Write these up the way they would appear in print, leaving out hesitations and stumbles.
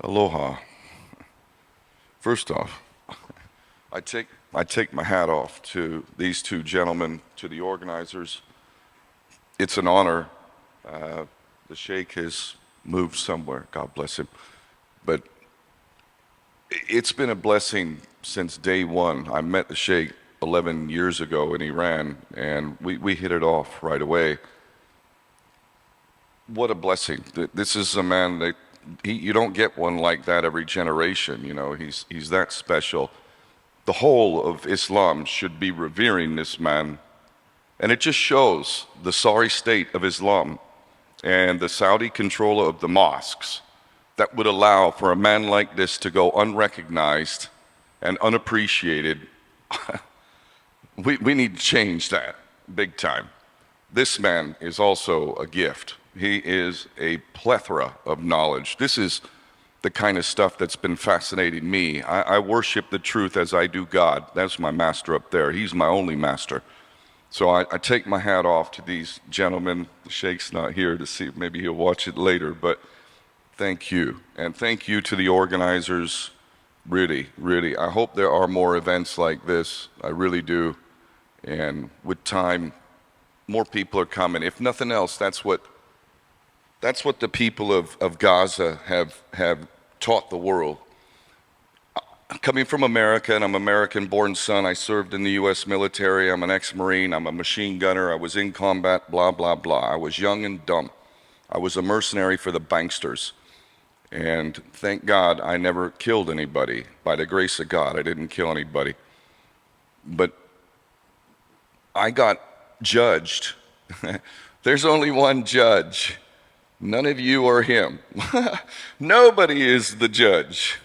Aloha. First off, I take my hat off to these two gentlemen, to the organizers. It's an honor. Uh, the Sheikh has moved somewhere. God bless him. But it's been a blessing since day one. I met the Sheikh 11 years ago in Iran, and we hit it off right away. What a blessing. This is a man that you don't get one like that every generation. You know, he's that special. The whole of Islam should be revering this man. And it just shows the sorry state of Islam and the Saudi control of the mosques that would allow for a man like this to go unrecognized and unappreciated. We need to change that big time. This man is also a gift. He is a plethora of knowledge. This is the kind of stuff that's been fascinating me. I worship the truth as I do God. That's my master up there. He's my only master. So I take my hat off to these gentlemen. The Sheikh's not here to see, maybe he'll watch it later, but thank you. And thank you to the organizers. Really, really. I hope there are more events like this. I really do. And with time, more people are coming. If nothing else, that's what the people of Gaza have taught the world. Coming from America, and I'm an American-born son, I served in the U.S. military, I'm an ex-Marine, I'm a machine gunner, I was in combat, blah, blah, blah. I was young and dumb. I was a mercenary for the banksters. And thank God I never killed anybody. By the grace of God, I didn't kill anybody. But I got judged. There's only one judge. None of you are him. Nobody is the judge.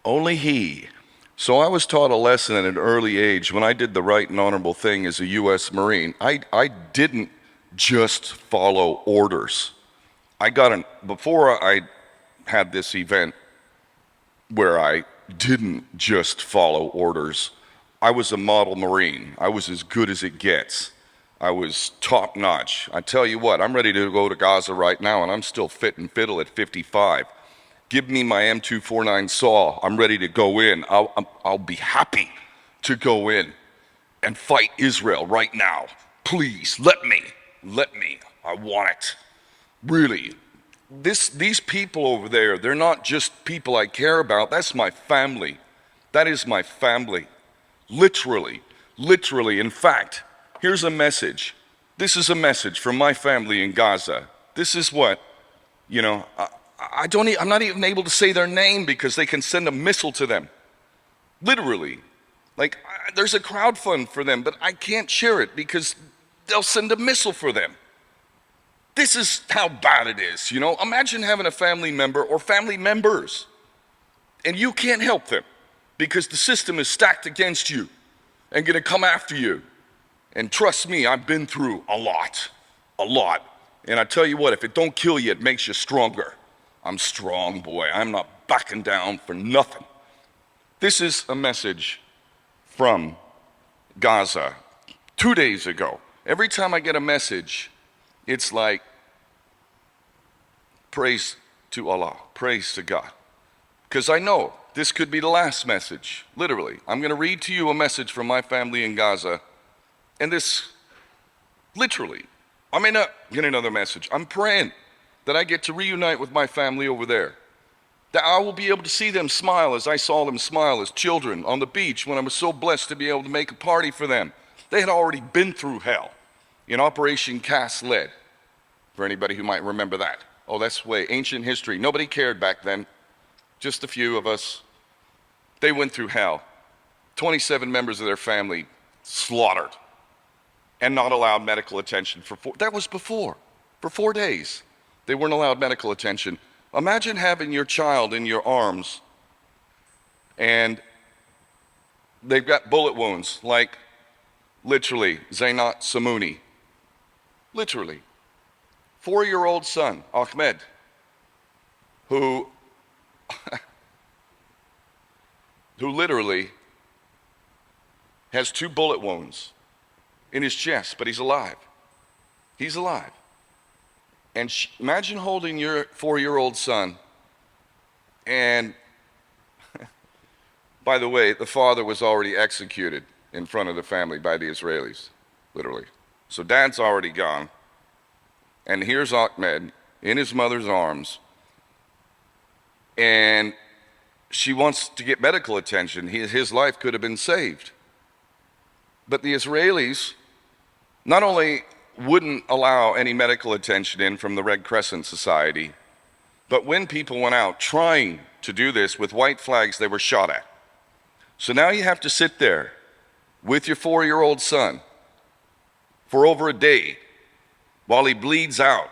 Only he. So I was taught a lesson at an early age when I did the right and honorable thing as a U.S. Marine. I didn't just follow orders. Before I had this event where I didn't just follow orders, I was a model Marine. I was as good as it gets. I was top notch. I tell you what, I'm ready to go to Gaza right now, and I'm still fit and fiddle at 55. Give me my M249 saw. I'm ready to go in. I'll be happy to go in and fight Israel right now. Please, let me. I want it. Really. These people over there, they're not just people I care about. That's my family. That is my family. Literally. In fact, here's a message. This is a message from my family in Gaza. This is what, I'm not even able to say their name because they can send a missile to them. Literally. There's a crowd fund for them, but I can't share it because they'll send a missile for them. This is how bad it is, Imagine having a family member or family members, and you can't help them because the system is stacked against you and gonna come after you. And trust me, I've been through a lot. And I tell you what, if it don't kill you, it makes you stronger. I'm strong, boy. I'm not backing down for nothing. This is a message from Gaza 2 days ago. Every time I get a message, it's like, praise to Allah, praise to God. Because I know this could be the last message, literally. I'm going to read to you a message from my family in Gaza, and this, literally, I may not get another message. I'm praying that I get to reunite with my family over there, that I will be able to see them smile as I saw them smile as children on the beach when I was so blessed to be able to make a party for them. They had already been through hell in Operation Cast Lead, for anybody who might remember that. Oh, that's way ancient history. Nobody cared back then, just a few of us. They went through hell. 27 members of their family slaughtered and not allowed medical attention that was before, for 4 days. They weren't allowed medical attention. Imagine having your child in your arms and they've got bullet wounds, like literally Zainat Samuni. Literally. 4-year-old son, Ahmed, who literally has 2 bullet wounds in his chest, but he's alive. He's alive. And imagine holding your 4-year-old son And by the way, the father was already executed in front of the family by the Israelis, literally. So dad's already gone. And here's Ahmed in his mother's arms. And she wants to get medical attention. His life could have been saved. But the Israelis not only wouldn't allow any medical attention in from the Red Crescent Society, but when people went out trying to do this with white flags, they were shot at. So now you have to sit there with your 4-year-old son for over a day while he bleeds out.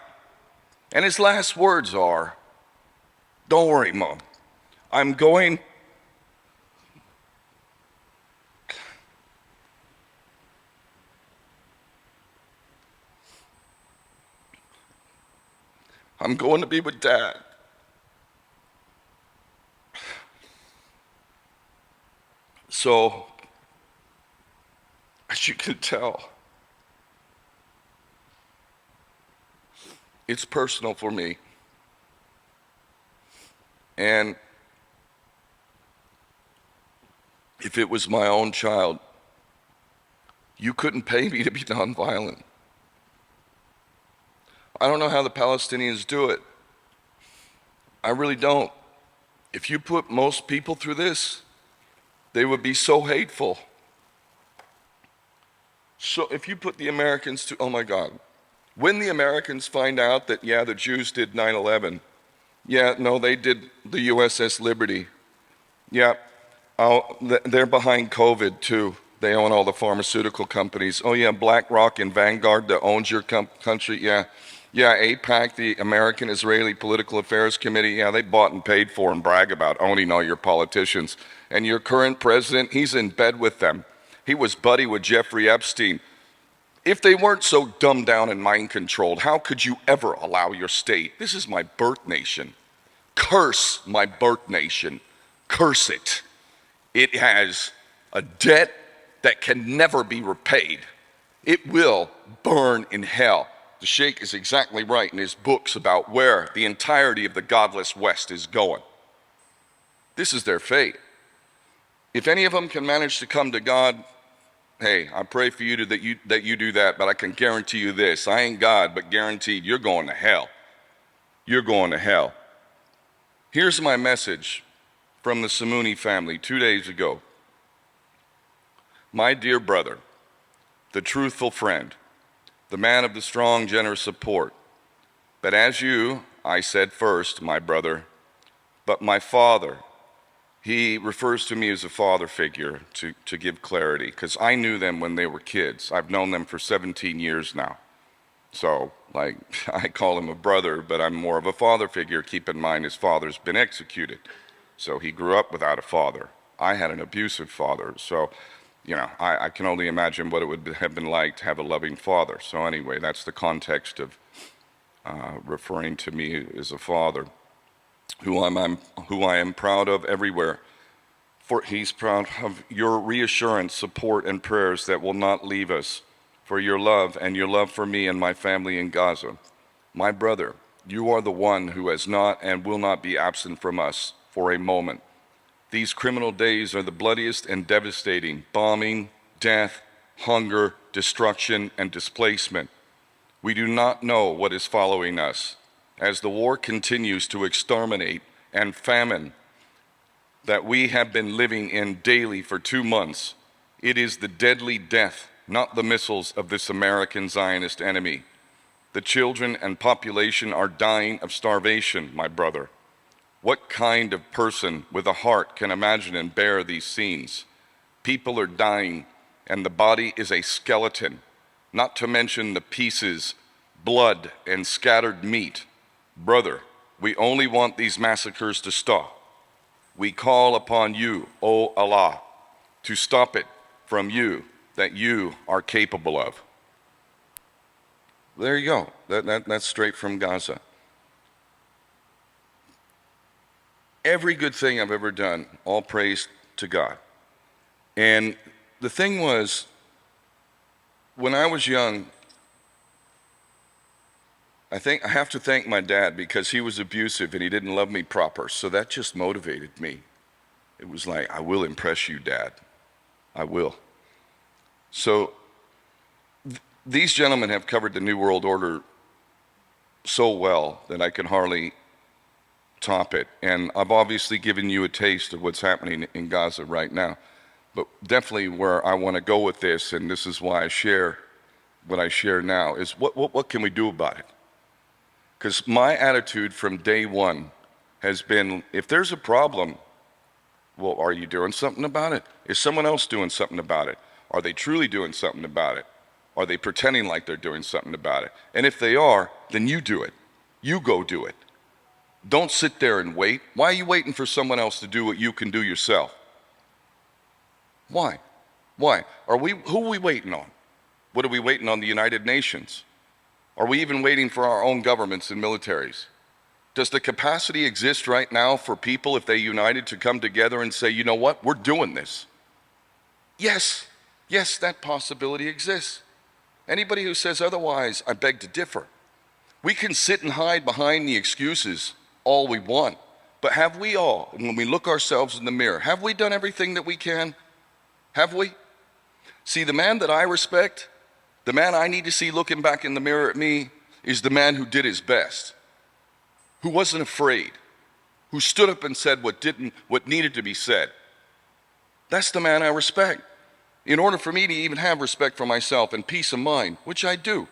And his last words are, "Don't worry, Mom. I'm going to be with Dad." So, as you can tell, it's personal for me. And if it was my own child, you couldn't pay me to be nonviolent. I don't know how the Palestinians do it. I really don't. If you put most people through this, they would be so hateful. So if you put the Americans to, oh my God, when the Americans find out that, yeah, the Jews did 9/11, yeah, no, they did the USS Liberty, yeah, they're behind COVID too. They own all the pharmaceutical companies. Oh yeah, BlackRock and Vanguard that owns your country, yeah. Yeah, AIPAC, the American Israeli Political Affairs Committee, yeah, they bought and paid for and brag about owning all your politicians. And your current president, he's in bed with them. He was buddy with Jeffrey Epstein. If they weren't so dumbed down and mind controlled, how could you ever allow your state? This is my birth nation. Curse my birth nation. Curse it. It has a debt that can never be repaid. It will burn in hell. The Sheikh is exactly right in his books about where the entirety of the godless West is going. This is their fate. If any of them can manage to come to God, hey, I pray for you that you do that, but I can guarantee you this. I ain't God, but guaranteed you're going to hell. You're going to hell. Here's my message from the Samuni family 2 days ago. My dear brother, the truthful friend, the man of the strong, generous support. But as you, I said first, my brother, but my father, he refers to me as a father figure to give clarity, because I knew them when they were kids. I've known them for 17 years now. So, like, I call him a brother, but I'm more of a father figure. Keep in mind, his father's been executed. So he grew up without a father. I had an abusive father. So, you know, I can only imagine what it would have been like to have a loving father. So anyway, that's the context of referring to me as a father, who I am proud of everywhere. For he's proud of your reassurance, support, and prayers that will not leave us, for your love and your love for me and my family in Gaza. My brother, you are the one who has not and will not be absent from us for a moment. These criminal days are the bloodiest and devastating: bombing, death, hunger, destruction, and displacement. We do not know what is following us as the war continues to exterminate and famine that we have been living in daily for 2 months. It is the deadly death, not the missiles of this American Zionist enemy. The children and population are dying of starvation, my brother. What kind of person with a heart can imagine and bear these scenes? People are dying, and the body is a skeleton, not to mention the pieces, blood, and scattered meat. Brother, we only want these massacres to stop. We call upon you, O Allah, to stop it from you that you are capable of. There you go. That's straight from Gaza. Every good thing I've ever done, all praise to God. And the thing was, when I was young, I have to thank my dad because he was abusive and he didn't love me proper. So that just motivated me. It was like, I will impress you, Dad. I will. So these gentlemen have covered the New World Order so well that I can hardly top it. And I've obviously given you a taste of what's happening in Gaza right now. But definitely where I want to go with this, and this is why I share what I share now, is what can we do about it? Because my attitude from day one has been, if there's a problem, well, are you doing something about it? Is someone else doing something about it? Are they truly doing something about it? Are they pretending like they're doing something about it? And if they are, then you do it. You go do it. Don't sit there and wait. Why are you waiting for someone else to do what you can do yourself? Why? Why? Who are we waiting on? What are we waiting on, the United Nations? Are we even waiting for our own governments and militaries? Does the capacity exist right now for people, if they united, to come together and say, you know what, we're doing this? Yes, that possibility exists. Anybody who says otherwise, I beg to differ. We can sit and hide behind the excuses all we want, but have we all, and when we look ourselves in the mirror, have we done everything that we can? Have we? See, the man that I respect, the man I need to see looking back in the mirror at me, is the man who did his best, who wasn't afraid, who stood up and said what needed to be said. That's the man I respect. In order for me to even have respect for myself and peace of mind, which I do,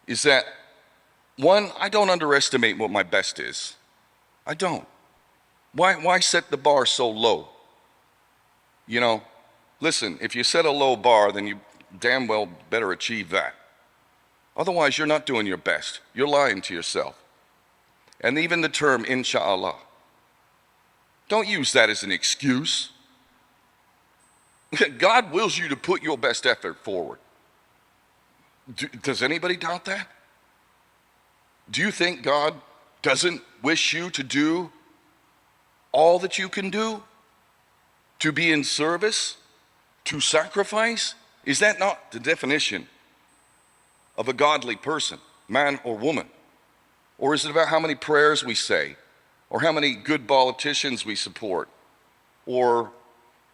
is that, one, I don't underestimate what my best is. I don't. Why set the bar so low? You know, listen, if you set a low bar, then you damn well better achieve that. Otherwise, you're not doing your best. You're lying to yourself. And even the term, inshallah, don't use that as an excuse. God wills you to put your best effort forward. Does anybody doubt that? Do you think God doesn't wish you to do all that you can do? To be in service? To sacrifice? Is that not the definition of a godly person, man or woman? Or is it about how many prayers we say? Or how many good politicians we support? Or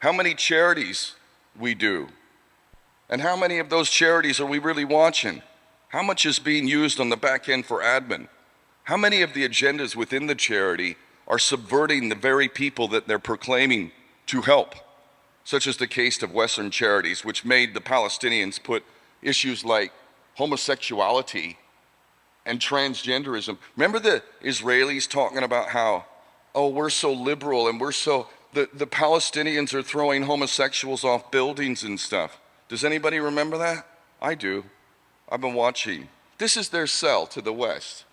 how many charities we do? And how many of those charities are we really watching? How much is being used on the back end for admin? How many of the agendas within the charity are subverting the very people that they're proclaiming to help? Such as the case of Western charities, which made the Palestinians put issues like homosexuality and transgenderism. Remember the Israelis talking about how, oh, we're so liberal and the Palestinians are throwing homosexuals off buildings and stuff. Does anybody remember that? I do. I've been watching. This is their cell to the west.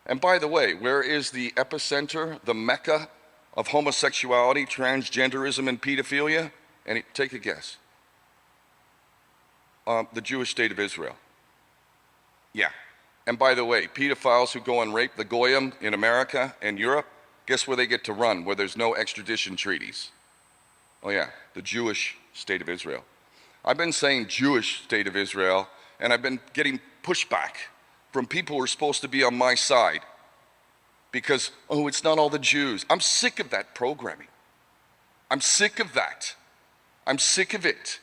And by the way, where is the epicenter, the mecca of homosexuality, transgenderism, and pedophilia? And take a guess. The Jewish state of Israel. Yeah. And by the way, pedophiles who go and rape the Goyim in America and Europe, guess where they get to run, where there's no extradition treaties? Oh yeah, the Jewish state of Israel. I've been saying Jewish state of Israel, and I've been getting pushback from people who are supposed to be on my side because, oh, it's not all the Jews. I'm sick of that programming. I'm sick of that. I'm sick of it.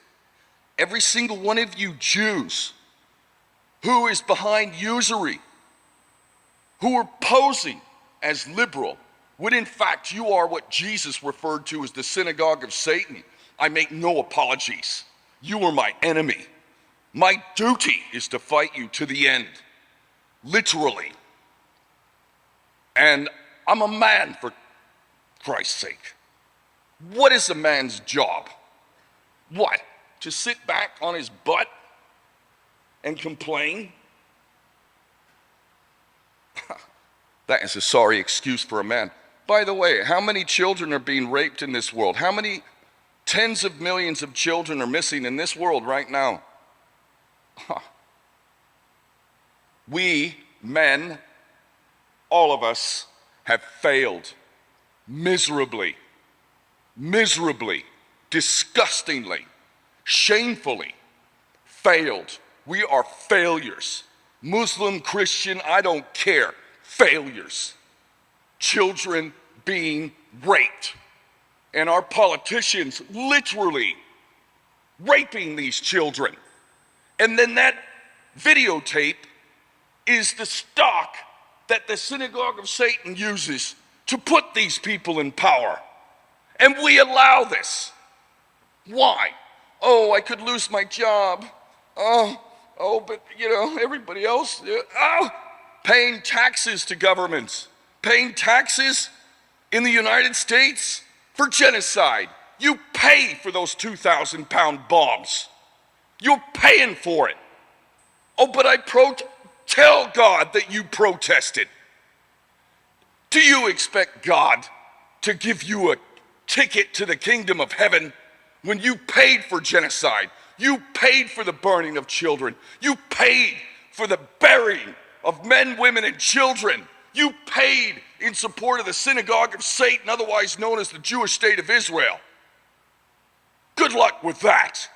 Every single one of you Jews who is behind usury, who are posing as liberal, when in fact you are what Jesus referred to as the synagogue of Satan, I make no apologies. You are my enemy. My duty is to fight you to the end, literally. And I'm a man, for Christ's sake. What is a man's job? What? To sit back on his butt and complain? That is a sorry excuse for a man. By the way, how many children are being raped in this world? How many tens of millions of children are missing in this world right now? We, men, all of us, have failed miserably, disgustingly, shamefully failed. We are failures. Muslim, Christian, I don't care, failures. Children being raped. And our politicians literally raping these children. And then that videotape is the stock that the synagogue of Satan uses to put these people in power. And we allow this. Why? Oh, I could lose my job. But everybody else, paying taxes to governments, paying taxes in the United States for genocide. You pay for those 2,000-pound bombs. You're paying for it. Oh, but tell God that you protested. Do you expect God to give you a ticket to the kingdom of heaven when you paid for genocide? You paid for the burning of children. You paid for the burying of men, women, and children. You paid in support of the synagogue of Satan, otherwise known as the Jewish state of Israel. Good luck with that.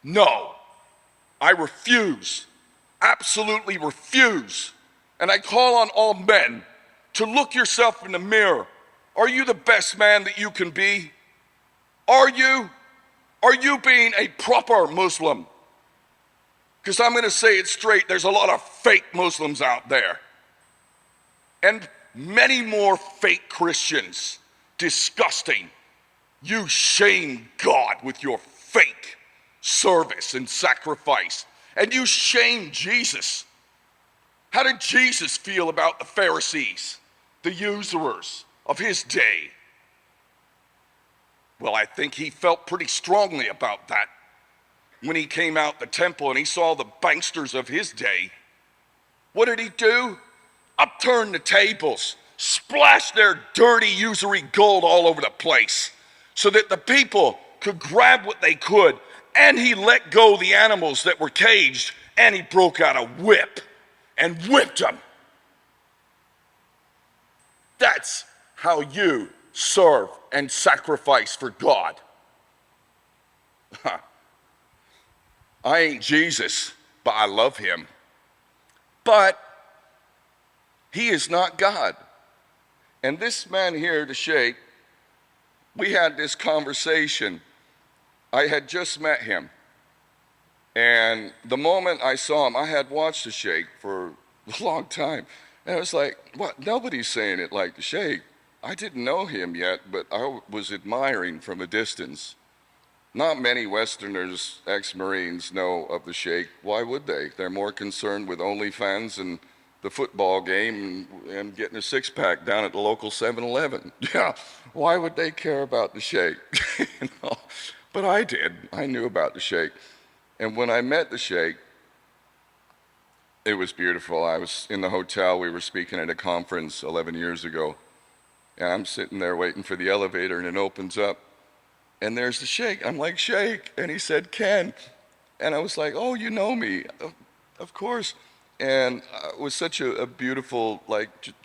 No, I refuse, absolutely refuse. And I call on all men to look yourself in the mirror. Are you the best man that you can be? Are you? Are you being a proper Muslim? Because I'm going to say it straight, there's a lot of fake Muslims out there. And many more fake Christians. Disgusting. You shame God with your fake service and sacrifice. And you shame Jesus. How did Jesus feel about the Pharisees, the usurers of his day? Well, I think he felt pretty strongly about that when he came out the temple and he saw the banksters of his day. What did he do? Upturn the tables, splash their dirty usury gold all over the place so that the people could grab what they could. And he let go the animals that were caged, and he broke out a whip and whipped them. That's how you serve and sacrifice for God. I ain't Jesus, but I love him. But he is not God. And this man here, the Sheikh, we had this conversation. I had just met him. And the moment I saw him, I had watched the Sheikh for a long time. And I was like, what? Nobody's saying it like the Sheikh. I didn't know him yet, but I was admiring from a distance. Not many Westerners, ex-Marines, know of the Sheikh. Why would they? They're more concerned with OnlyFans and the football game and getting a six-pack down at the local 7-Eleven. Yeah, why would they care about the Sheikh? But I did. I knew about the Sheikh. And when I met the Sheikh, it was beautiful. I was in the hotel. We were speaking at a conference 11 years ago. And I'm sitting there waiting for the elevator, and it opens up. And there's the Sheikh. I'm like, Sheikh. And he said, Ken. And I was like, oh, you know me. Of course. And it was such a beautiful,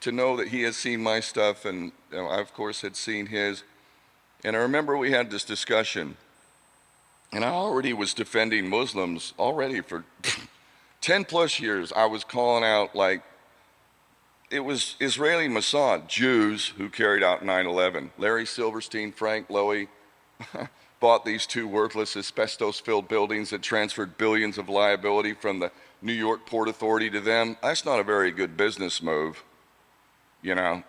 to know that he has seen my stuff, and I, of course, had seen his. And I remember we had this discussion, and I already was defending Muslims already for 10 plus years. I was calling out, it was Israeli Mossad, Jews who carried out 9/11. Larry Silverstein, Frank Lowy bought these two worthless asbestos-filled buildings that transferred billions of liability from the New York Port Authority to them. That's not a very good business move. You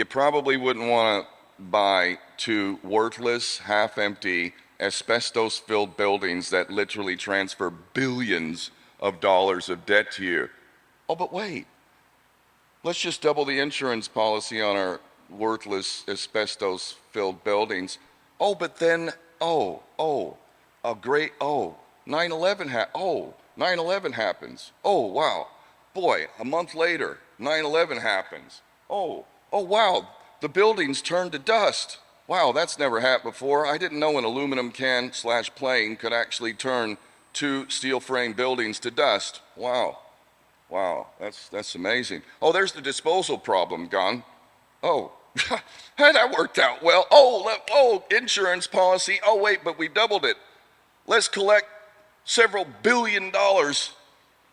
probably wouldn't want to buy two worthless, half-empty, asbestos-filled buildings that literally transfer billions of dollars of debt to you. Oh, but wait. Let's just double the insurance policy on our worthless asbestos-filled buildings. Oh, but then, 9/11 happens. Oh, wow. Boy, a month later, 9/11 happens. Oh, wow, the buildings turned to dust. Wow, that's never happened before. I didn't know an aluminum can/plane could actually turn two steel frame buildings to dust. Wow, that's amazing. Oh, there's the disposal problem gone. Oh, that worked out well. Oh, insurance policy. Oh, wait, but we doubled it. Let's collect several $billion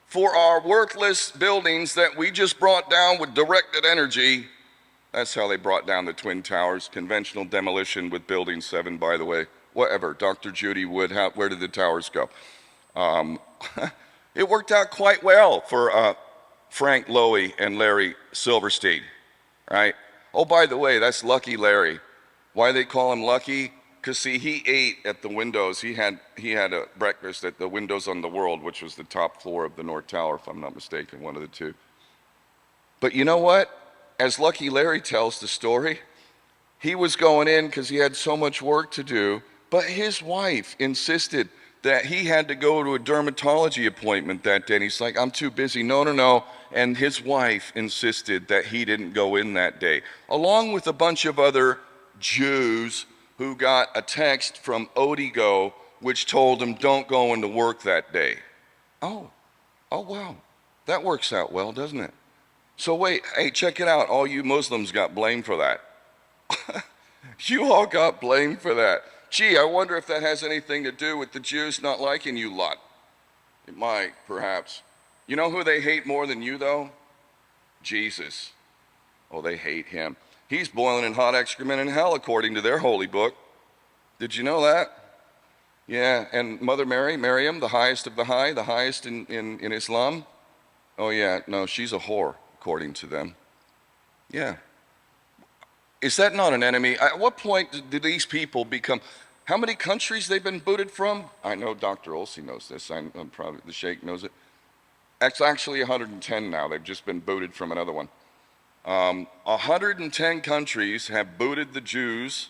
for our worthless buildings that we just brought down with directed energy. That's how they brought down the Twin Towers. Conventional demolition with Building 7, by the way. Whatever. Dr. Judy Wood, where did the towers go? It worked out quite well for Frank Lowy and Larry Silverstein, right? Oh, by the way, that's Lucky Larry. Why they call him Lucky? Because, see, he ate at the windows. He had a breakfast at the Windows on the World, which was the top floor of the North Tower, if I'm not mistaken, one of the two. But you know what? As Lucky Larry tells the story, he was going in because he had so much work to do, but his wife insisted that he had to go to a dermatology appointment that day. And he's like, I'm too busy. No. And his wife insisted that he didn't go in that day, along with a bunch of other Jews who got a text from Odigo which told them don't go into work that day. Oh wow, that works out well, doesn't it? So wait, hey, check it out. All you Muslims got blamed for that. You all got blamed for that. Gee, I wonder if that has anything to do with the Jews not liking you lot. It might, perhaps. You know who they hate more than you, though? Jesus. Oh, they hate him. He's boiling in hot excrement in hell, according to their holy book. Did you know that? Yeah, and Mother Mary, Miriam, the highest of the high, the highest in Islam. Oh yeah, no, she's a whore, according to them. Yeah. Is that not an enemy? At what point did these people become, how many countries they've been booted from? I know Dr. Olsey knows this. I'm probably, the Sheikh knows it. It's actually 110 now. They've just been booted from another one. 110 countries have booted the Jews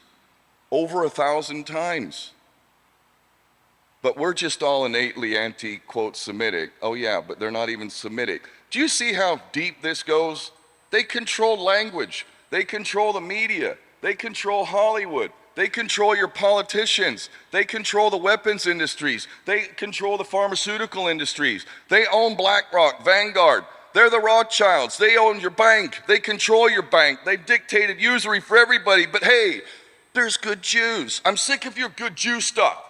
over 1,000 times. But we're just all innately anti-quote Semitic. Oh yeah, but they're not even Semitic. Do you see how deep this goes? They control language. They control the media. They control Hollywood. They control your politicians. They control the weapons industries. They control the pharmaceutical industries. They own BlackRock, Vanguard. They're the Rothschilds. They own your bank. They control your bank. They've dictated usury for everybody. But hey, there's good Jews. I'm sick of your good Jew stuff.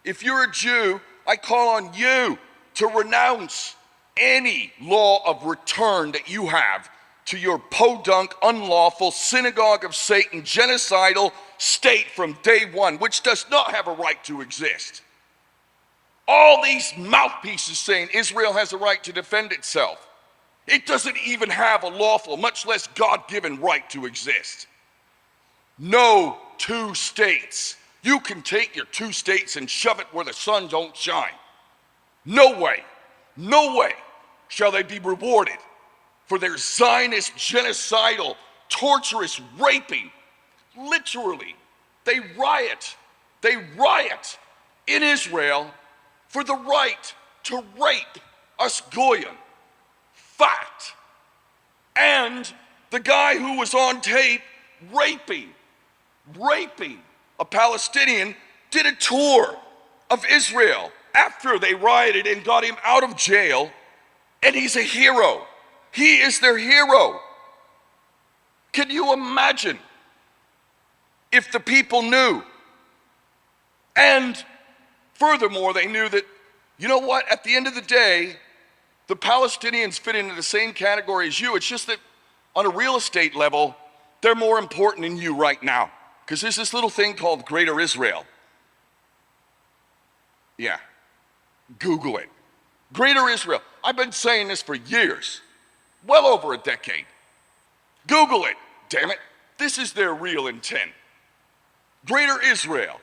If you're a Jew, I call on you to renounce any law of return that you have to your podunk, unlawful, synagogue of Satan, genocidal state from day one, which does not have a right to exist. All these mouthpieces saying Israel has a right to defend itself. It doesn't even have a lawful, much less God-given right to exist. No two states. You can take your two states and shove it where the sun don't shine. No way shall they be rewarded for their Zionist, genocidal, torturous raping. Literally, they riot in Israel for the right to rape us Goyim. Fact. And the guy who was on tape raping a Palestinian did a tour of Israel after they rioted and got him out of jail, and he's a hero. He is their hero. Can you imagine if the people knew? And furthermore, they knew that, you know what, at the end of the day, the Palestinians fit into the same category as you. It's just that on a real estate level, they're more important than you right now. Because there's this little thing called Greater Israel. Yeah, Google it. Greater Israel. I've been saying this for years, well over a decade. Google it, damn it. This is their real intent. Greater Israel.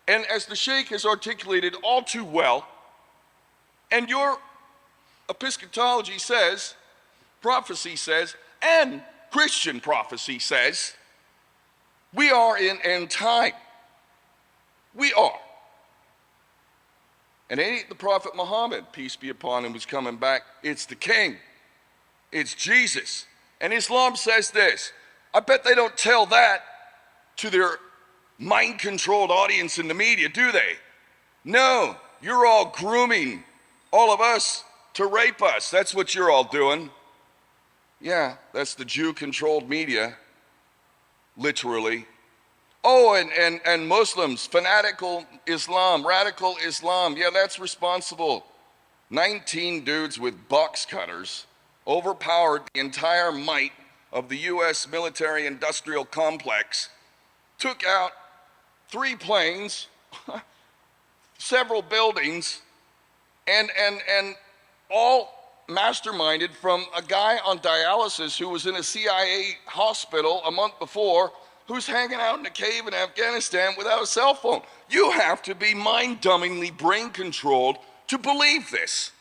And as the Sheikh has articulated all too well, and your episcatology says, prophecy says, and Christian prophecy says, we are in end time. We are. And it ain't the Prophet Muhammad, peace be upon him, who's coming back. It's the King. It's Jesus. And Islam says this. I bet they don't tell that to their mind-controlled audience in the media, do they? No, you're all grooming all of us to rape us. That's what you're all doing. Yeah, that's the Jew-controlled media. Literally. Oh, and Muslims, fanatical Islam, radical Islam. Yeah, that's responsible. 19 dudes with box cutters overpowered the entire might of the U.S. military-industrial complex, took out 3 planes, several buildings, and all masterminded from a guy on dialysis who was in a CIA hospital a month before, who's hanging out in a cave in Afghanistan without a cell phone. You have to be mind-dumbingly brain-controlled to believe this.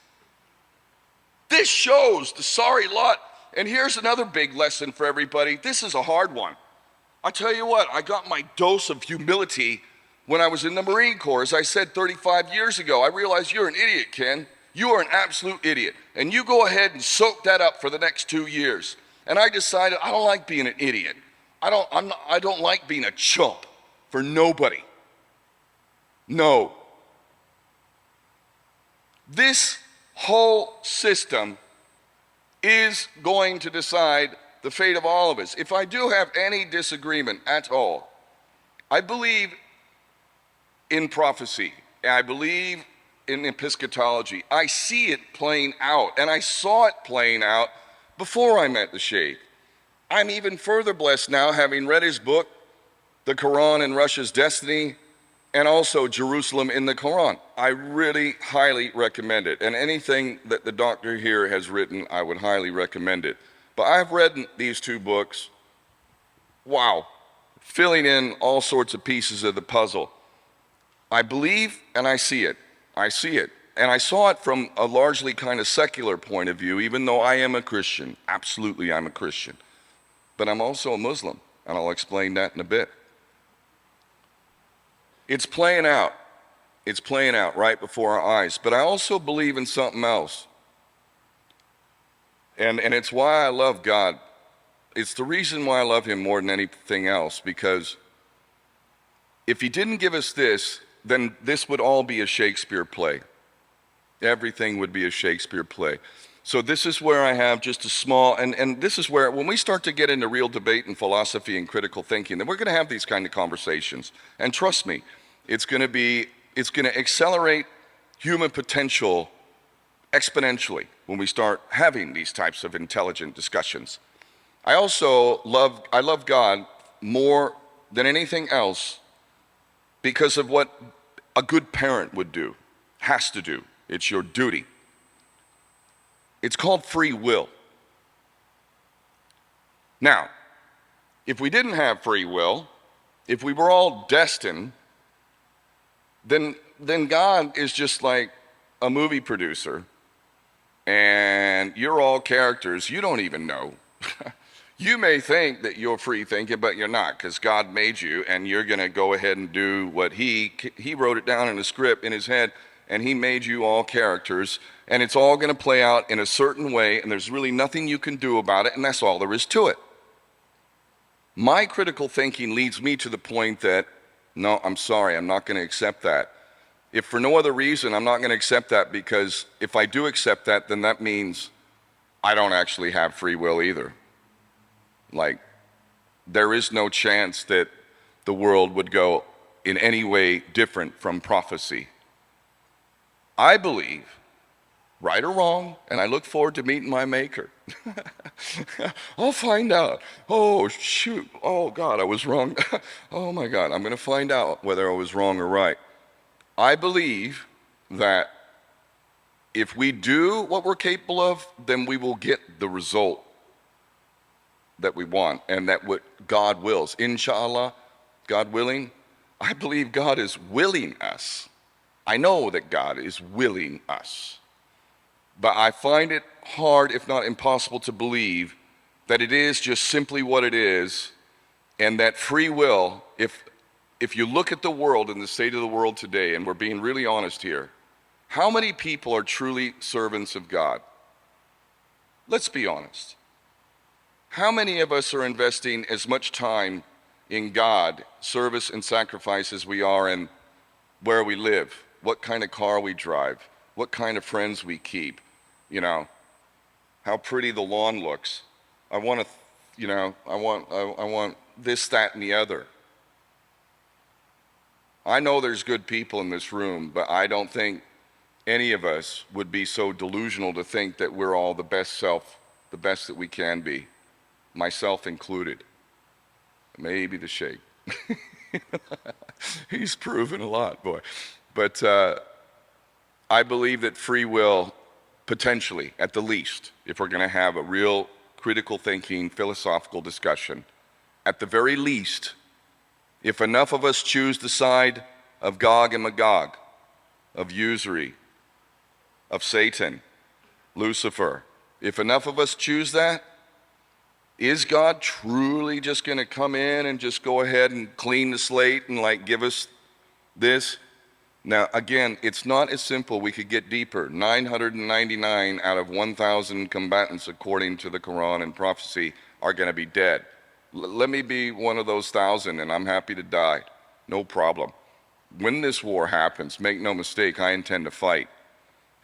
This shows the sorry lot. And here's another big lesson for everybody. This is a hard one. I tell you what, I got my dose of humility when I was in the Marine Corps. As I said 35 years ago, I realized you're an idiot, Ken. You are an absolute idiot. And you go ahead and soak that up for the next 2 years. And I decided I don't like being an idiot. I don't like being a chump for nobody. No. This whole system is going to decide the fate of all of us. If I do have any disagreement at all, I believe in prophecy. I believe in episcatology. I see it playing out, and I saw it playing out before I met the Sheikh. I'm even further blessed now, having read his book, The Quran and Russia's Destiny, and also Jerusalem in the Quran. I really highly recommend it. And anything that the doctor here has written, I would highly recommend it. But I've read these 2 books, wow, filling in all sorts of pieces of the puzzle. I believe and I see it. I see it. And I saw it from a largely kind of secular point of view, even though I am a Christian. Absolutely, I'm a Christian. But I'm also a Muslim, and I'll explain that in a bit. It's playing out. It's playing out right before our eyes. But I also believe in something else. And it's why I love God. It's the reason why I love him more than anything else, because if he didn't give us this, then this would all be a Shakespeare play. Everything would be a Shakespeare play. So this is where I have just a small, and this is where, when we start to get into real debate and philosophy and critical thinking, then we're going to have these kind of conversations. And trust me, it's going to accelerate human potential exponentially when we start having these types of intelligent discussions. I love God more than anything else because of what a good parent would do, has to do. It's your duty. It's called free will. Now, if we didn't have free will, if we were all destined, then God is just like a movie producer, and you're all characters you don't even know. You may think that you're free thinking, but you're not, because God made you, and you're going to go ahead and do what he wrote it down in a script in his head, and he made you all characters, and it's all going to play out in a certain way, and there's really nothing you can do about it, and that's all there is to it. My critical thinking leads me to the point that, no, I'm sorry, I'm not going to accept that. If for no other reason, I'm not going to accept that, because if I do accept that, then that means I don't actually have free will either. Like, there is no chance that the world would go in any way different from prophecy. I believe, right or wrong, and I look forward to meeting my maker. I'll find out. Oh, shoot. Oh, God, I was wrong. Oh, my God, I'm going to find out whether I was wrong or right. I believe that if we do what we're capable of, then we will get the result that we want, and that what God wills. Inshallah, God willing, I believe God is willing us. I know that God is willing us. But I find it hard, if not impossible, to believe that it is just simply what it is, and that free will, if you look at the world and the state of the world today, and we're being really honest here, how many people are truly servants of God? Let's be honest. How many of us are investing as much time in God, service and sacrifice, as we are in where we live, what kind of car we drive, what kind of friends we keep, how pretty the lawn looks. I want this, that, and the other. I know there's good people in this room, but I don't think any of us would be so delusional to think that we're all the best self, the best that we can be, myself included. Maybe the Sheikh. He's proven a lot, boy. But I believe that free will, potentially, at the least, if we're going to have a real critical thinking, philosophical discussion, at the very least, if enough of us choose the side of Gog and Magog, of usury, of Satan, Lucifer, if enough of us choose that, is God truly just going to come in and just go ahead and clean the slate and like give us this? Now, again, it's not as simple. We could get deeper. 999 out of 1,000 combatants, according to the Quran and prophecy, are going to be dead. Let me be one of those 1,000, and I'm happy to die. No problem. When this war happens, make no mistake, I intend to fight.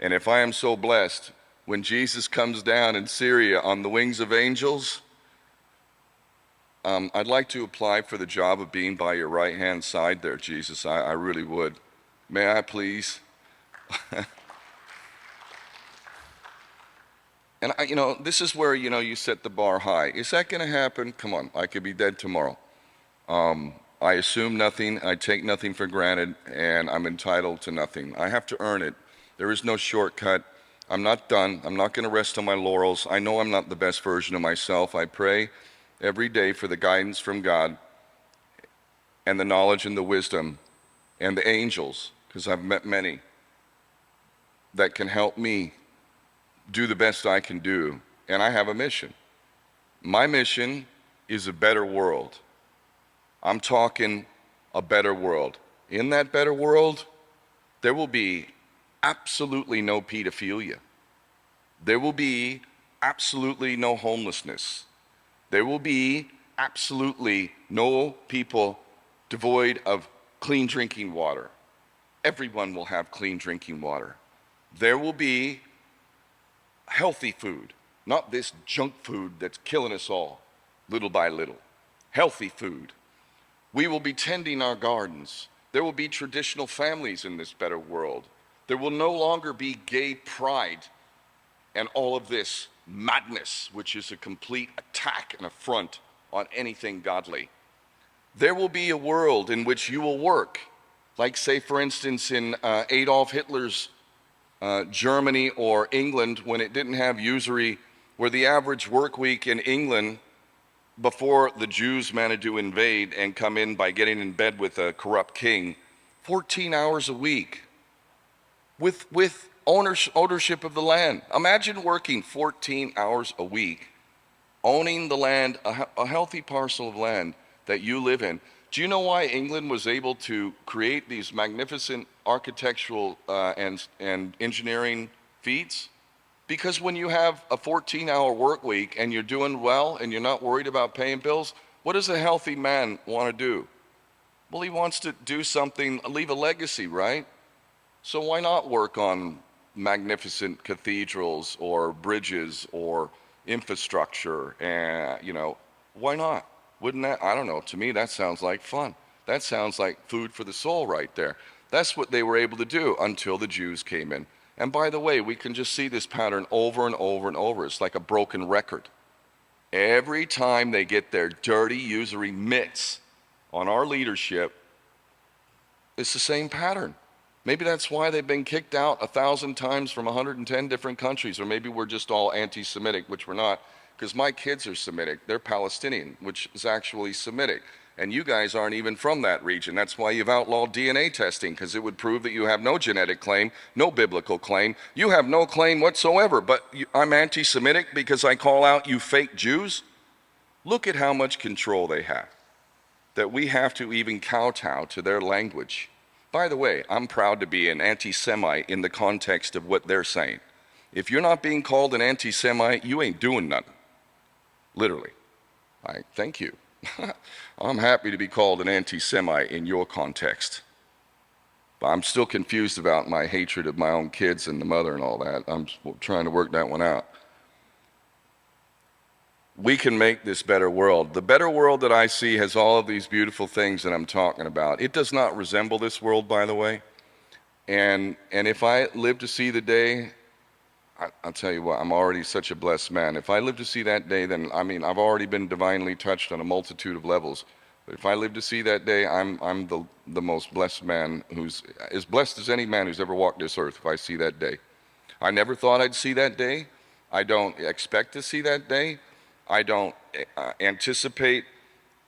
And if I am so blessed, when Jesus comes down in Syria on the wings of angels, I'd like to apply for the job of being by your right-hand side there, Jesus. I really would. May I please? And this is where, you set the bar high. Is that going to happen? Come on, I could be dead tomorrow. I assume nothing, I take nothing for granted, and I'm entitled to nothing. I have to earn it. There is no shortcut. I'm not done. I'm not going to rest on my laurels. I know I'm not the best version of myself. I pray every day for the guidance from God and the knowledge and the wisdom and the angels, because I've met many, that can help me do the best I can do. And I have a mission. My mission is a better world. I'm talking a better world. In that better world, there will be absolutely no pedophilia. There will be absolutely no homelessness. There will be absolutely no people devoid of clean drinking water. Everyone will have clean drinking water. There will be healthy food, not this junk food that's killing us all, little by little. Healthy food. We will be tending our gardens. There will be traditional families in this better world. There will no longer be gay pride and all of this madness, which is a complete attack and affront on anything godly. There will be a world in which you will work, like say for instance in Adolf Hitler's Germany or England, when it didn't have usury, where the average work week in England before the Jews managed to invade and come in by getting in bed with a corrupt king, 14 hours a week with ownership of the land. Imagine working 14 hours a week, owning the land, a healthy parcel of land that you live in. Do you know why England was able to create these magnificent architectural and engineering feats? Because when you have a 14-hour work week and you're doing well and you're not worried about paying bills, what does a healthy man want to do? Well, he wants to do something, leave a legacy, right? So why not work on magnificent cathedrals or bridges or infrastructure? And, why not? Wouldn't that, I don't know, to me that sounds like fun. That sounds like food for the soul right there. That's what they were able to do until the Jews came in. And by the way, we can just see this pattern over and over and over. It's like a broken record. Every time they get their dirty, usury mitts on our leadership, it's the same pattern. Maybe that's why they've been kicked out 1,000 times from 110 different countries, or maybe we're just all anti-Semitic, which we're not, because my kids are Semitic. They're Palestinian, which is actually Semitic. And you guys aren't even from that region. That's why you've outlawed DNA testing, because it would prove that you have no genetic claim, no biblical claim. You have no claim whatsoever, but I'm anti-Semitic because I call out you fake Jews? Look at how much control they have, that we have to even kowtow to their language. By the way, I'm proud to be an anti-Semite in the context of what they're saying. If you're not being called an anti-Semite, you ain't doing nothing. Literally. Thank you. I'm happy to be called an anti-Semite in your context. But I'm still confused about my hatred of my own kids and the mother and all that. I'm trying to work that one out. We can make this better world. The better world that I see has all of these beautiful things that I'm talking about. It does not resemble this world, by the way. And if I live to see the day, I'll tell you what, I'm already such a blessed man. If I live to see that day, then I mean, I've already been divinely touched on a multitude of levels. But if I live to see that day, I'm the most blessed man, who's as blessed as any man who's ever walked this earth. If I see that day, I never thought I'd see that day. I don't expect to see that day. I don't anticipate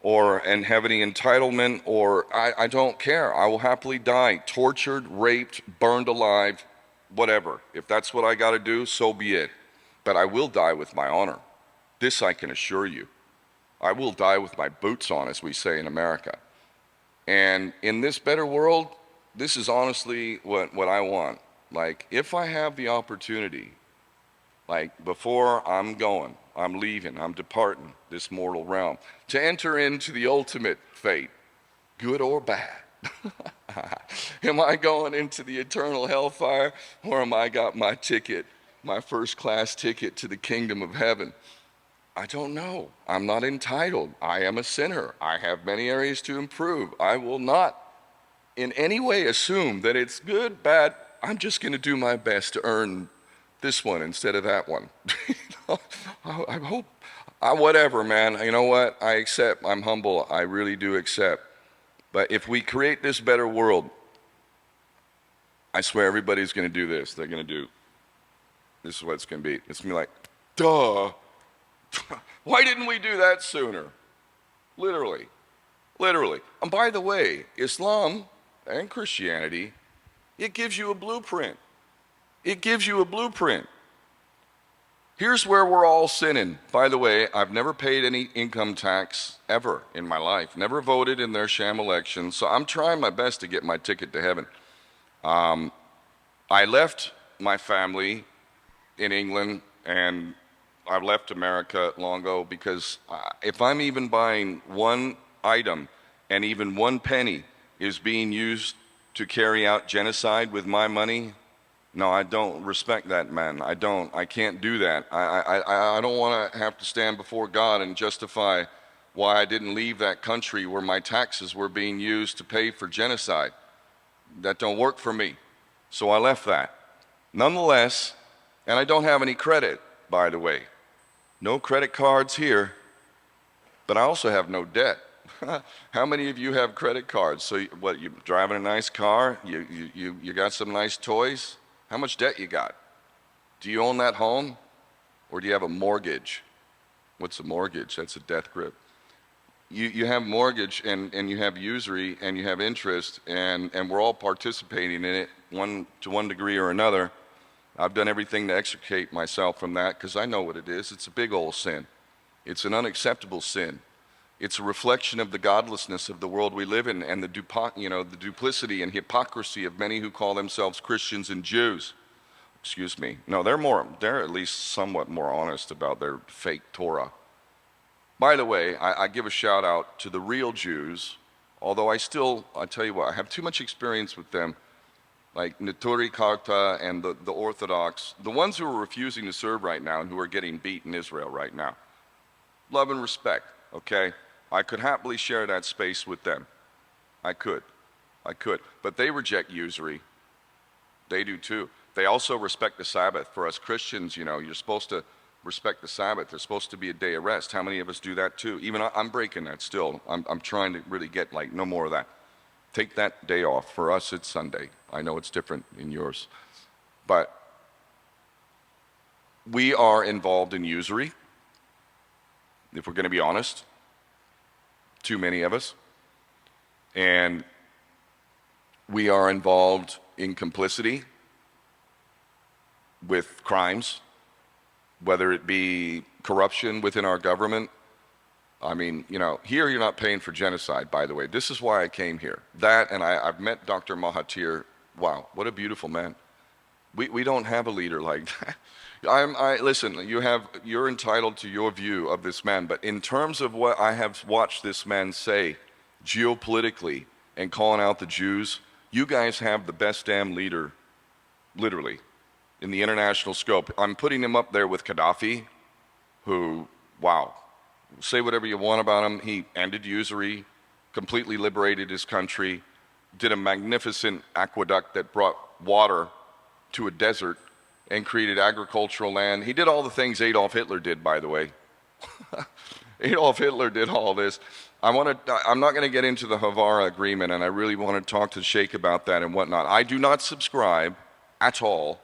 or and have any entitlement, or I don't care. I will happily die, tortured, raped, burned alive, whatever. If that's what I got to do, so be it. But I will die with my honor. This I can assure you. I will die with my boots on, as we say in America. And in this better world, this is honestly what I want. Like, if I have the opportunity, like before I'm going, I'm leaving, I'm departing this mortal realm, to enter into the ultimate fate, good or bad. Am I going into the eternal hellfire, or am I got my ticket, my first class ticket to the kingdom of heaven? I don't know. I'm not entitled. I am a sinner. I have many areas to improve. I will not in any way assume that it's good, bad. I'm just going to do my best to earn this one instead of that one. I hope, whatever, man. You know what? I accept. I'm humble. I really do accept. But if we create this better world, I swear everybody's going to do this. They're going to do, this is what it's going to be. It's going to be like, duh. Why didn't we do that sooner? Literally. Literally. And by the way, Islam and Christianity, it gives you a blueprint. It gives you a blueprint. Here's where we're all sinning. By the way, I've never paid any income tax ever in my life. Never voted in their sham elections. So I'm trying my best to get my ticket to heaven. I left my family in England, and I left America long ago, because if I'm even buying one item and even one penny is being used to carry out genocide with my money, no, I don't respect that, man. I can't do that. I don't want to have to stand before God and justify why I didn't leave that country where my taxes were being used to pay for genocide. That don't work for me. So I left that. Nonetheless, and I don't have any credit, by the way. No credit cards here, but I also have no debt. How many of you have credit cards? So what, you driving a nice car? You got some nice toys? How much debt you got? Do you own that home? Or do you have a mortgage? What's a mortgage? That's a death grip. You have mortgage, and you have usury, and you have interest, and we're all participating in it to one degree or another. I've done everything to extricate myself from that, because I know what it is. It's a big old sin. It's an unacceptable sin. It's a reflection of the godlessness of the world we live in, and the duplicity and hypocrisy of many who call themselves Christians and Jews. Excuse me. No, they're at least somewhat more honest about their fake Torah. By the way, I give a shout out to the real Jews, although I tell you what, I have too much experience with them, like Neturei Karta and the Orthodox, the ones who are refusing to serve right now and who are getting beat in Israel right now. Love and respect, okay? I could happily share that space with them. I could. But they reject usury. They do too. They also respect the Sabbath. For us Christians, you're supposed to respect the Sabbath. There's supposed to be a day of rest. How many of us do that too? Even I'm breaking that still. I'm trying to really get no more of that. Take that day off. For us, it's Sunday. I know it's different in yours. But we are involved in usury, if we're going to be honest. Too many of us. And we are involved in complicity with crimes, whether it be corruption within our government. I mean, here you're not paying for genocide, by the way. This is why I came here. That, and I've met Dr. Mahathir. Wow, what a beautiful man. We don't have a leader like that. Listen, you're entitled to your view of this man, but in terms of what I have watched this man say geopolitically and calling out the Jews, you guys have the best damn leader, literally, in the international scope. I'm putting him up there with Gaddafi, who, wow, say whatever you want about him. He ended usury, completely liberated his country, did a magnificent aqueduct that brought water to a desert and created agricultural land. He did all the things Adolf Hitler did, by the way. Adolf Hitler did all this. I'm not going to get into the Havara Agreement, and I really want to talk to Sheikh about that and whatnot. I do not subscribe at all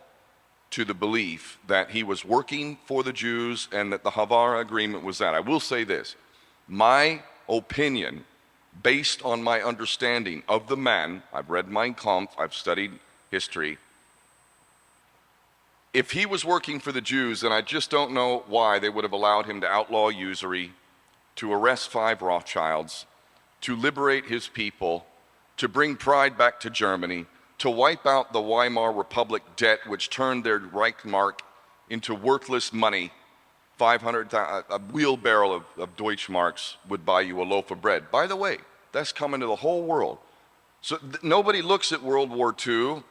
to the belief that he was working for the Jews and that the Havara Agreement was that. I will say this. My opinion, based on my understanding of the man, I've read Mein Kampf, I've studied history. If he was working for the Jews, then I just don't know why they would have allowed him to outlaw usury, to arrest 5 Rothschilds, to liberate his people, to bring pride back to Germany, to wipe out the Weimar Republic debt, which turned their Reichsmark into worthless money. A wheelbarrow of Deutschmarks would buy you a loaf of bread. By the way, that's coming to the whole world. So nobody looks at World War II.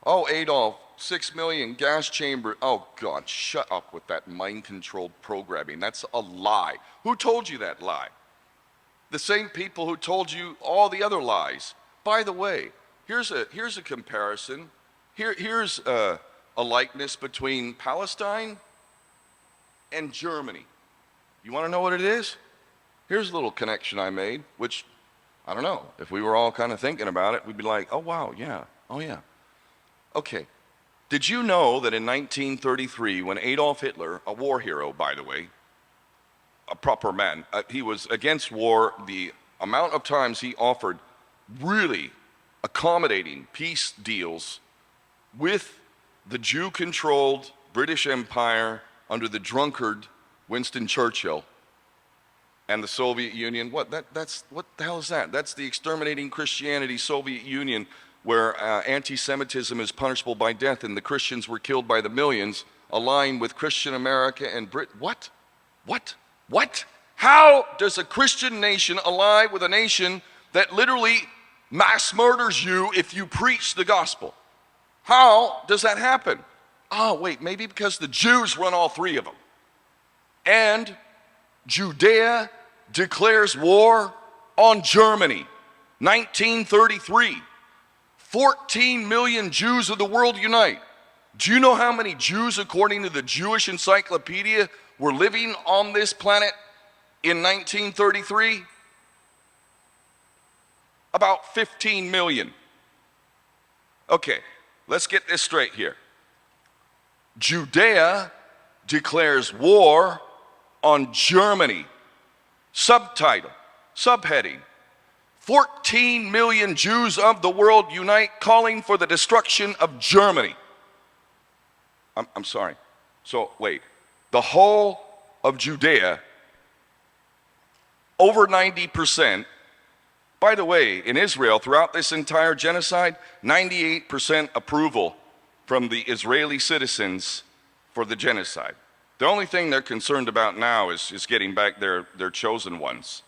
Oh, Adolf, 6 million, gas chamber. Oh, God, shut up with that mind-controlled programming. That's a lie. Who told you that lie? The same people who told you all the other lies. By the way, here's a comparison. Here's a likeness between Palestine and Germany. You want to know what it is? Here's a little connection I made, which, I don't know, if we were all kind of thinking about it, we'd be like, oh, wow, yeah, oh, yeah. Okay, did you know that in 1933, when Adolf Hitler, a war hero, by the way, a proper man, he was against war, the amount of times he offered really accommodating peace deals with the Jew-controlled British Empire under the drunkard Winston Churchill and the Soviet Union. What the hell is that? That's the exterminating Christianity Soviet Union, where anti-Semitism is punishable by death and the Christians were killed by the millions, aligned with Christian America and Britain. What? How does a Christian nation ally with a nation that literally mass murders you if you preach the gospel? How does that happen? Oh, wait, maybe because the Jews run all 3 of them. And Judea declares war on Germany, 1933. 14 million Jews of the world unite. Do you know how many Jews, according to the Jewish Encyclopedia, were living on this planet in 1933? About 15 million. Okay, let's get this straight here. Judea declares war on Germany. Subtitle, subheading, 14 million Jews of the world unite calling for the destruction of Germany. I'm sorry. So wait, the whole of Judea, over 90%, by the way, in Israel, throughout this entire genocide, 98% approval from the Israeli citizens for the genocide. The only thing they're concerned about now is getting back their chosen ones.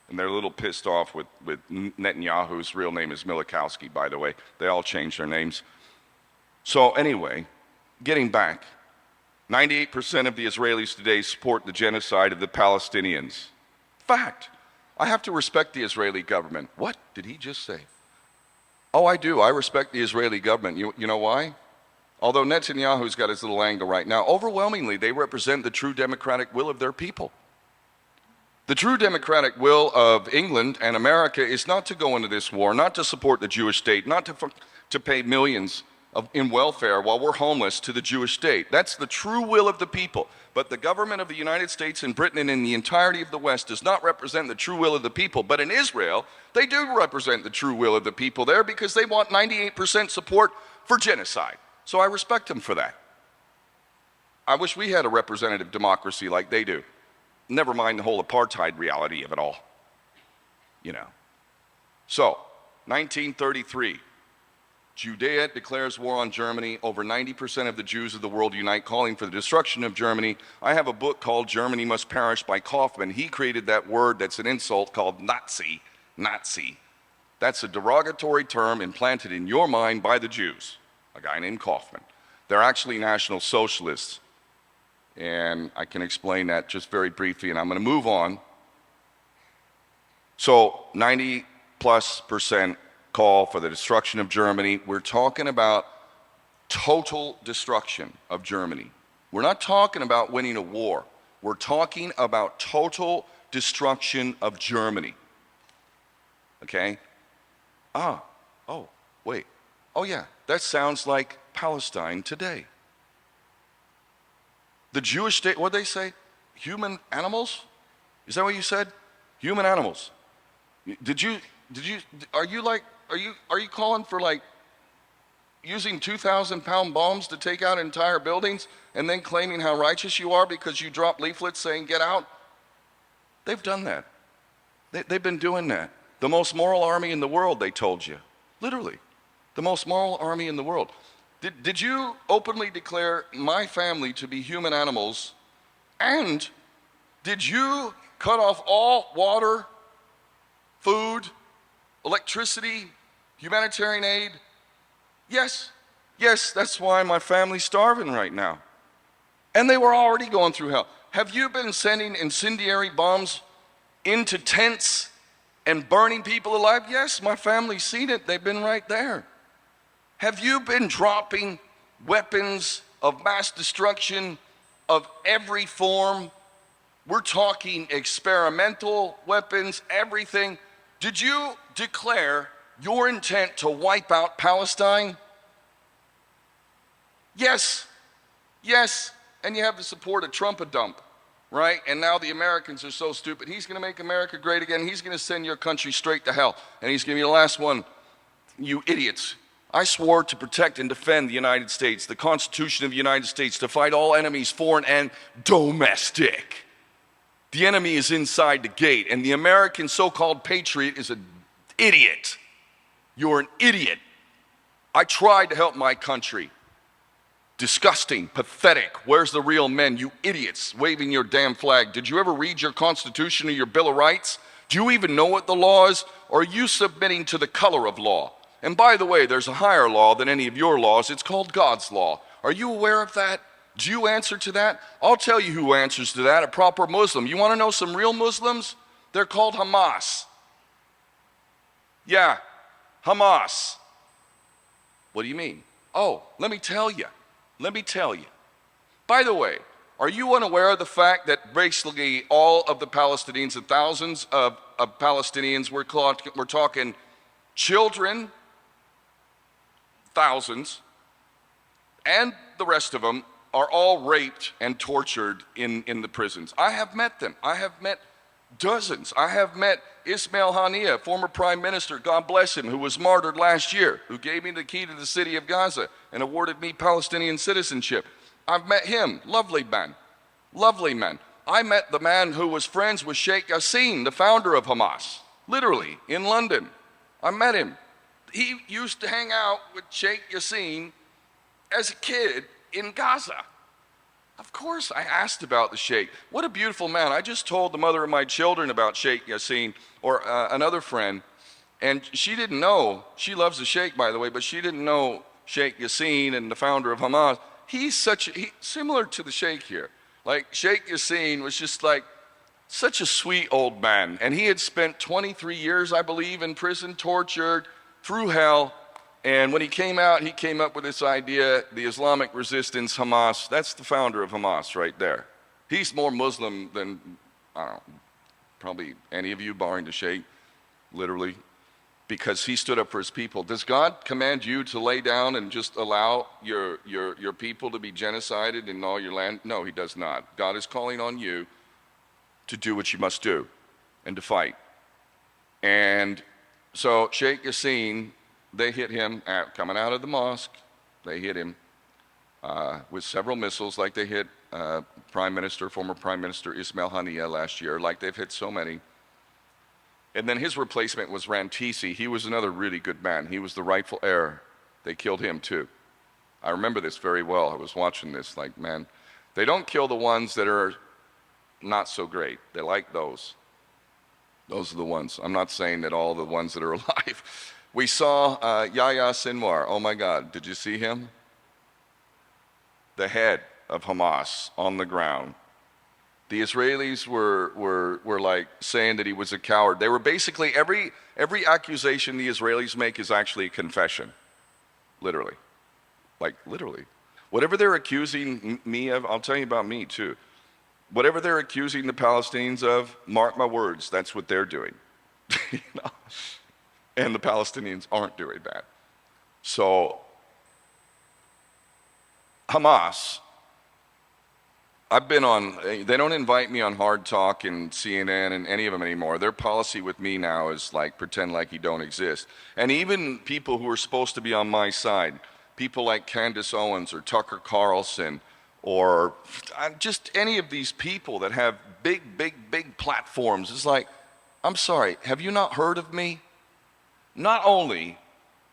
And they're a little pissed off with Netanyahu's real name is Milikowski, by the way. They all changed their names. So anyway, getting back, 98% of the Israelis today support the genocide of the Palestinians. Fact. I have to respect the Israeli government. What did he just say? Oh, I do. I respect the Israeli government. You know why? Although Netanyahu's got his little angle right now, overwhelmingly they represent the true democratic will of their people. The true democratic will of England and America is not to go into this war, not to support the Jewish state, not to pay millions in welfare while we're homeless to the Jewish state. That's the true will of the people. But the government of the United States and Britain and in the entirety of the West does not represent the true will of the people. But in Israel, they do represent the true will of the people there because they want 98% support for genocide. So I respect them for that. I wish we had a representative democracy like they do. Never mind the whole apartheid reality of it all. You know. So, 1933. Judea declares war on Germany. Over 90% of the Jews of the world unite calling for the destruction of Germany. I have a book called Germany Must Perish by Kaufman. He created that word that's an insult called Nazi. Nazi. That's a derogatory term implanted in your mind by the Jews. A guy named Kaufman. They're actually National Socialists. And I can explain that just very briefly, and I'm going to move on. So 90+% call for the destruction of Germany. We're talking about total destruction of Germany. We're not talking about winning a war. We're talking about total destruction of Germany. Okay? Oh, wait. Oh yeah, that sounds like Palestine today. The Jewish state, what'd they say? Human animals? Is that what you said? Human animals. Are you calling for like using 2,000-pound bombs to take out entire buildings and then claiming how righteous you are because you dropped leaflets saying get out? They've done that. They've been doing that. The most moral army in the world, they told you. Literally. The most moral army in the world. Did you openly declare my family to be human animals? And did you cut off all water, food, electricity, humanitarian aid? Yes, that's why my family's starving right now. And they were already going through hell. Have you been sending incendiary bombs into tents and burning people alive? Yes, my family's seen it. They've been right there. Have you been dropping weapons of mass destruction of every form? We're talking experimental weapons, everything. Did you declare your intent to wipe out Palestine? Yes, and you have the support of Trump-a-dump, right? And now the Americans are so stupid. He's going to make America great again. He's going to send your country straight to hell. And he's going to be the last one. You idiots. I swore to protect and defend the United States, the Constitution of the United States, to fight all enemies, foreign and domestic. The enemy is inside the gate, and the American so-called patriot is an idiot. You're an idiot. I tried to help my country. Disgusting, pathetic. Where's the real men, you idiots, waving your damn flag? Did you ever read your Constitution or your Bill of Rights? Do you even know what the law is? Or are you submitting to the color of law? And by the way, there's a higher law than any of your laws. It's called God's law. Are you aware of that? Do you answer to that? I'll tell you who answers to that, a proper Muslim. You want to know some real Muslims? They're called Hamas. Yeah, Hamas. What do you mean? Oh, let me tell you. By the way, are you unaware of the fact that basically all of the Palestinians, the thousands of Palestinians, we're talking children, thousands, and the rest of them are all raped and tortured in the prisons. I have met them. I have met dozens. I have met Ismail Haniyeh, former prime minister, God bless him, who was martyred last year, who gave me the key to the city of Gaza and awarded me Palestinian citizenship. I've met him, lovely man. I met the man who was friends with Sheikh Yassin, the founder of Hamas, literally, in London. I met him. He used to hang out with Sheikh Yassin as a kid in Gaza. Of course, I asked about the Sheikh. What a beautiful man. I just told the mother of my children about Sheikh Yassin, or another friend, and she didn't know. She loves the Sheikh, by the way, but she didn't know Sheikh Yassin and the founder of Hamas. He's similar to the Sheikh here. Like, Sheikh Yassin was just like such a sweet old man, and he had spent 23 years, I believe, in prison, tortured, through hell. And when he came out, he came up with this idea, the Islamic resistance, Hamas. That's the founder of Hamas right there. He's more Muslim than, I don't know, probably any of you, barring the Sheikh, literally, because he stood up for his people. Does God command you to lay down and just allow your people to be genocided in all your land? No, he does not. God is calling on you to do what you must do and to fight. And so Sheikh Yassin, they hit him coming out of the mosque. They hit him with several missiles, like they hit former Prime Minister Ismail Haniyeh last year, like they've hit so many. And then his replacement was Rantisi. He was another really good man. He was the rightful heir. They killed him too. I remember this very well. I was watching this, like, man, they don't kill the ones that are not so great. They like those. Those are the ones. I'm not saying that all the ones that are alive. We saw Yahya Sinwar. Oh my God, did you see him? The head of Hamas on the ground. The Israelis were like saying that he was a coward. They were basically, every accusation the Israelis make is actually a confession. Literally. Like, literally. Whatever they're accusing me of, I'll tell you about me too. Whatever they're accusing the Palestinians of, mark my words, that's what they're doing. You know? And the Palestinians aren't doing that. So, Hamas, I've been on, they don't invite me on Hard Talk and CNN and any of them anymore. Their policy with me now is like, pretend like you don't exist. And even people who are supposed to be on my side, people like Candace Owens or Tucker Carlson, or just any of these people that have big platforms. It's like, I'm sorry, have you not heard of me? Not only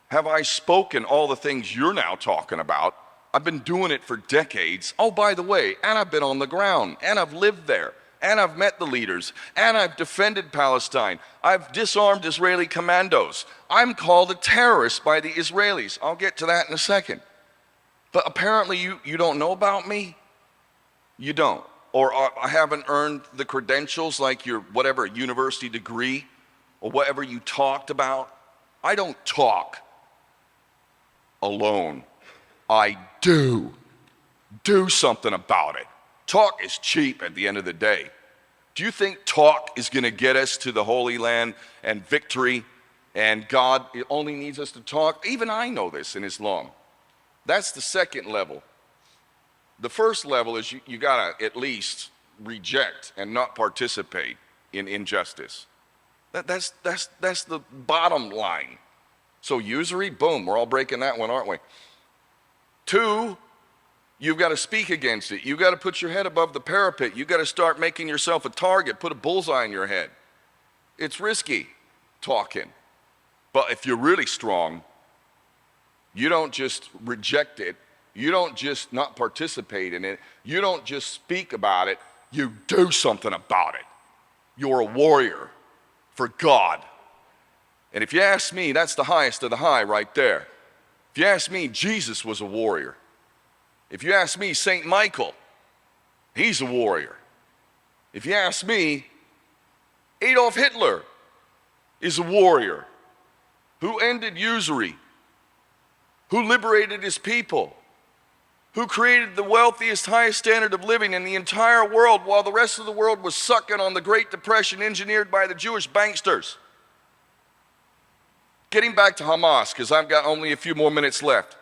have I spoken all the things you're now talking about, I've been doing it for decades. Oh, by the way, and I've been on the ground, and I've lived there, and I've met the leaders, and I've defended Palestine. I've disarmed Israeli commandos. I'm called a terrorist by the Israelis. I'll get to that in a second. But apparently you don't know about me? You don't. Or I haven't earned the credentials like your whatever university degree or whatever you talked about. I don't talk alone. I do something about it. Talk is cheap at the end of the day. Do you think talk is going to get us to the Holy Land and victory and God only needs us to talk? Even I know this in Islam. That's the second level. The first level is you got to at least reject and not participate in injustice. That's the bottom line. So usury, boom, we're all breaking that one, aren't we? 2, you've got to speak against it. You've got to put your head above the parapet. You've got to start making yourself a target, put a bullseye in your head. It's risky talking. But if you're really strong, you don't just reject it. You don't just not participate in it. You don't just speak about it. You do something about it. You're a warrior for God. And if you ask me, that's the highest of the high right there. If you ask me, Jesus was a warrior. If you ask me, St. Michael, he's a warrior. If you ask me, Adolf Hitler is a warrior who ended usury, who liberated his people, who created the wealthiest, highest standard of living in the entire world while the rest of the world was sucking on the Great Depression engineered by the Jewish banksters. Getting back to Hamas, because I've got only a few more minutes left.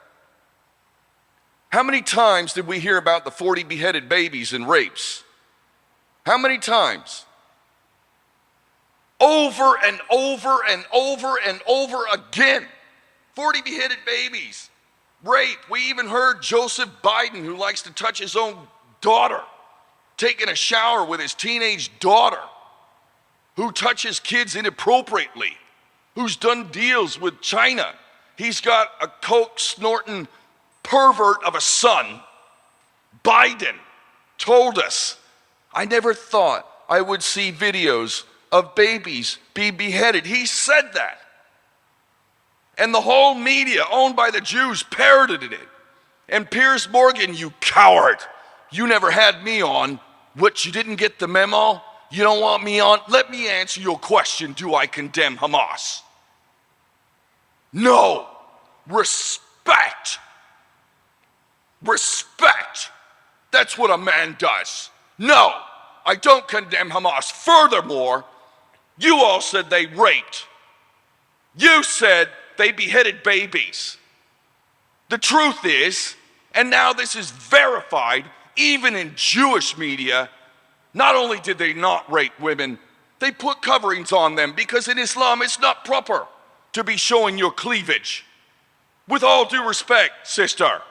How many times did we hear about the 40 beheaded babies and rapes? How many times? Over and over and over and over again. 40 beheaded babies, rape. We even heard Joseph Biden, who likes to touch his own daughter, taking a shower with his teenage daughter, who touches kids inappropriately, who's done deals with China. He's got a coke snorting pervert of a son. Biden told us, I never thought I would see videos of babies be beheaded. He said that. And the whole media owned by the Jews parroted it. And Piers Morgan, you coward, you never had me on. What, you didn't get the memo? You don't want me on? Let me answer your question. Do I condemn Hamas? No. Respect. Respect. That's what a man does. No, I don't condemn Hamas. Furthermore, you all said they raped. You said they beheaded babies. The truth is, and now this is verified, even in Jewish media, not only did they not rape women, they put coverings on them because in Islam it's not proper to be showing your cleavage. With all due respect, sister,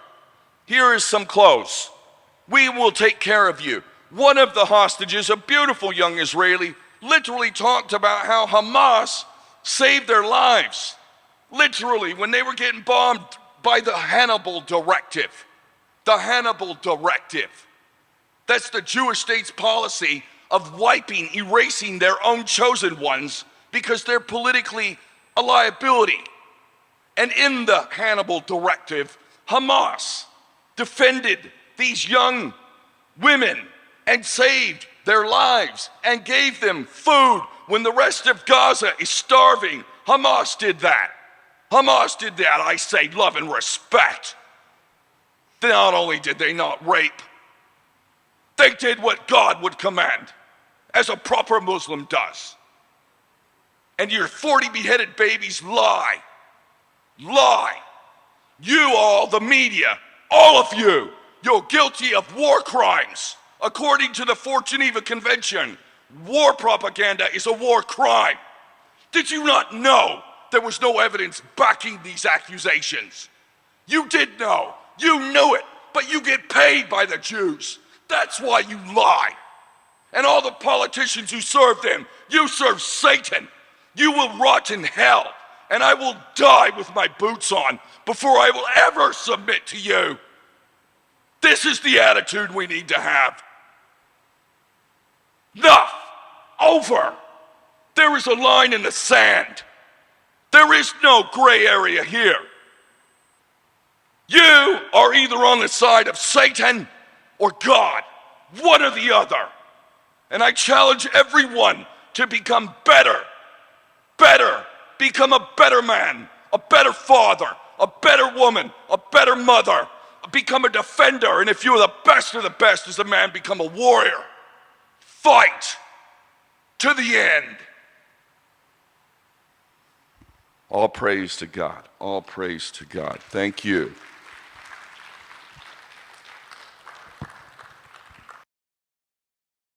here is some clothes. We will take care of you. One of the hostages, a beautiful young Israeli, literally talked about how Hamas saved their lives. Literally, when they were getting bombed by the Hannibal Directive. The Hannibal Directive. That's the Jewish state's policy of wiping, erasing their own chosen ones because they're politically a liability. And in the Hannibal Directive, Hamas defended these young women and saved their lives and gave them food when the rest of Gaza is starving. Hamas did that. Hamas did that, I say, love and respect. Not only did they not rape, they did what God would command, as a proper Muslim does. And your 40 beheaded babies lie. Lie. You all, the media, all of you, you're guilty of war crimes. According to the Fourth Geneva Convention, war propaganda is a war crime. Did you not know there was no evidence backing these accusations? You did know. You knew it, but you get paid by the Jews. That's why you lie. And all the politicians who serve them, you serve Satan. You will rot in hell, and I will die with my boots on before I will ever submit to you. This is the attitude we need to have. Enough. Over. There is a line in the sand. There is no gray area here. You are either on the side of Satan or God, one or the other. And I challenge everyone to become better, become a better man, a better father, a better woman, a better mother, become a defender, and if you're the best of the best as a man, become a warrior. Fight to the end. All praise to God. All praise to God. Thank you.